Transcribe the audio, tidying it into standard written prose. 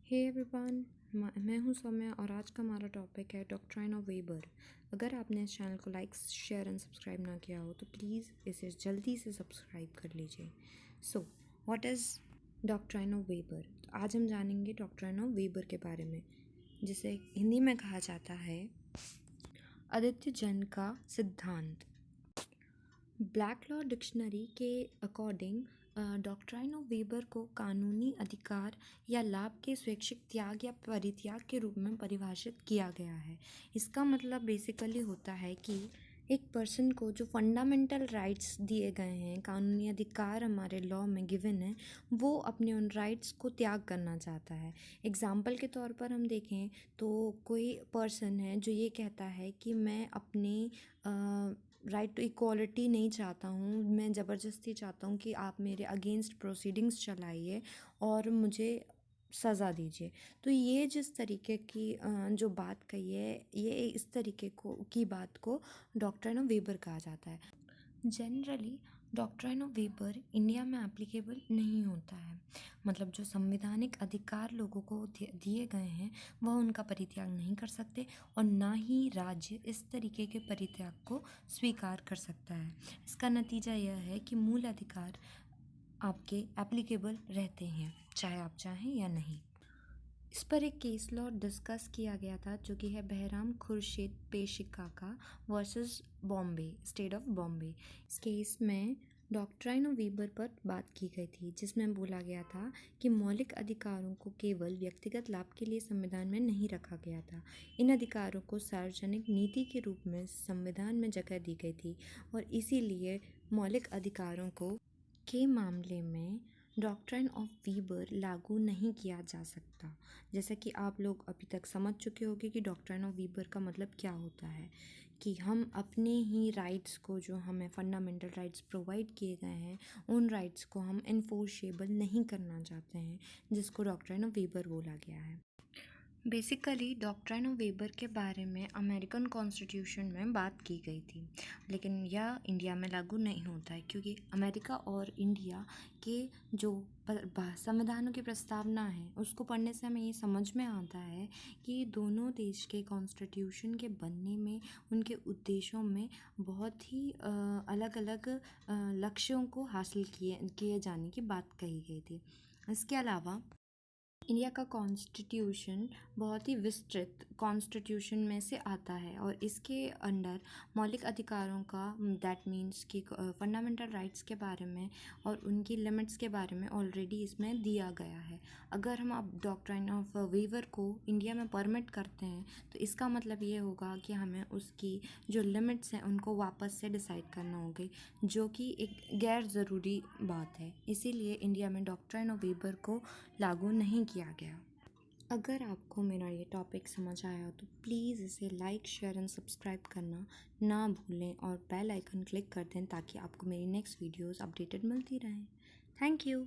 Hey everyone, मैं हूं सौम्या और आज का हमारा टॉपिक है डॉक्ट्राइन ऑफ वेबर। अगर आपने इस चैनल को लाइक शेयर एंड सब्सक्राइब ना किया हो तो प्लीज़ इसे जल्दी से सब्सक्राइब कर लीजिए। So what is doctrine of weber? तो आज हम जानेंगे डॉक्ट्राइन ऑफ वेबर के बारे में, जिसे हिंदी में कहा जाता है आदित्य जन का सिद्धांत। ब्लैक लॉ डिक्शनरी के अकॉर्डिंग डॉक्ट्राइन ऑफ वेबर को कानूनी अधिकार या लाभ के स्वैच्छिक त्याग या परित्याग के रूप में परिभाषित किया गया है। इसका मतलब बेसिकली होता है कि एक पर्सन को जो फंडामेंटल राइट्स दिए गए हैं, कानूनी अधिकार हमारे लॉ में गिवन है, वो अपने उन राइट्स को त्याग करना चाहता है। एग्जाम्पल के तौर पर हम देखें तो कोई पर्सन है जो ये कहता है कि मैं अपनी राइट टू इक्वालिटी नहीं चाहता हूँ, मैं ज़बरदस्ती चाहता हूँ कि आप मेरे अगेंस्ट प्रोसीडिंग्स चलाइए और मुझे सज़ा दीजिए। तो ये जिस तरीके की जो बात कही है, ये इस तरीके की बात को डॉक्ट्राइन ऑफ वेबर कहा जाता है। Generally doctrine of weber India में एप्लीकेबल नहीं होता है। मतलब जो संवैधानिक अधिकार लोगों को दिए गए हैं वह उनका परित्याग नहीं कर सकते और ना ही राज्य इस तरीके के परित्याग को स्वीकार कर सकता है। इसका नतीजा यह है कि मूल अधिकार आपके एप्लीकेबल रहते हैं, चाहे आप चाहें या नहीं। इस पर एक केस लॉ डिस्कस किया गया था जो कि है Behram Khurshid Pesikaka versus Bombay, state of Bombay. इस केस में डॉक्ट्राइन ऑफ वेबर पर बात की गई थी, जिसमें बोला गया था कि मौलिक अधिकारों को केवल व्यक्तिगत लाभ के लिए संविधान में नहीं रखा गया था। इन अधिकारों को सार्वजनिक नीति के रूप में संविधान में जगह दी गई थी और इसीलिए मौलिक अधिकारों को के मामले में डॉक्ट्राइन ऑफ वेबर लागू नहीं किया जा सकता। जैसा कि आप लोग अभी तक समझ चुके होंगे कि डॉक्ट्राइन ऑफ वेबर का मतलब क्या होता है, कि हम अपने ही राइट्स को, जो हमें फंडामेंटल राइट्स प्रोवाइड किए गए हैं, उन राइट्स को हम इन्फोर्सेबल नहीं करना चाहते हैं, जिसको डॉक्ट्राइन ऑफ वेबर बोला गया है। बेसिकली डॉक्ट्राइन ऑफ वेबर के बारे में अमेरिकन कॉन्स्टिट्यूशन में बात की गई थी, लेकिन यह इंडिया में लागू नहीं होता है क्योंकि अमेरिका और इंडिया के जो संविधानों की प्रस्तावना है उसको पढ़ने से हमें ये समझ में आता है कि दोनों देश के कॉन्स्टिट्यूशन के बनने में, उनके उद्देश्यों में बहुत ही अलग अलग लक्ष्यों को हासिल किए जाने की बात कही गई थी। इसके अलावा इंडिया का कॉन्स्टिट्यूशन बहुत ही विस्तृत कॉन्स्टिट्यूशन में से आता है और इसके अंडर मौलिक अधिकारों का, दैट मीन्स कि फंडामेंटल राइट्स के बारे में और उनकी लिमिट्स के बारे में ऑलरेडी इसमें दिया गया है। अगर हम अब डॉक्ट्राइन ऑफ वेबर को इंडिया में परमिट करते हैं तो इसका मतलब ये होगा कि हमें उसकी जो लिमिट्स हैं उनको वापस से डिसाइड करना होगा, जो कि एक गैर ज़रूरी बात है। इसीलिए इंडिया में डॉक्ट्राइन ऑफ वेबर को लागू नहीं किया गया। अगर आपको मेरा ये टॉपिक समझ आया तो प्लीज़ इसे लाइक शेयर एंड सब्सक्राइब करना ना भूलें और बेल आइकन क्लिक कर दें ताकि आपको मेरी नेक्स्ट वीडियोस अपडेटेड मिलती रहें। Thank you.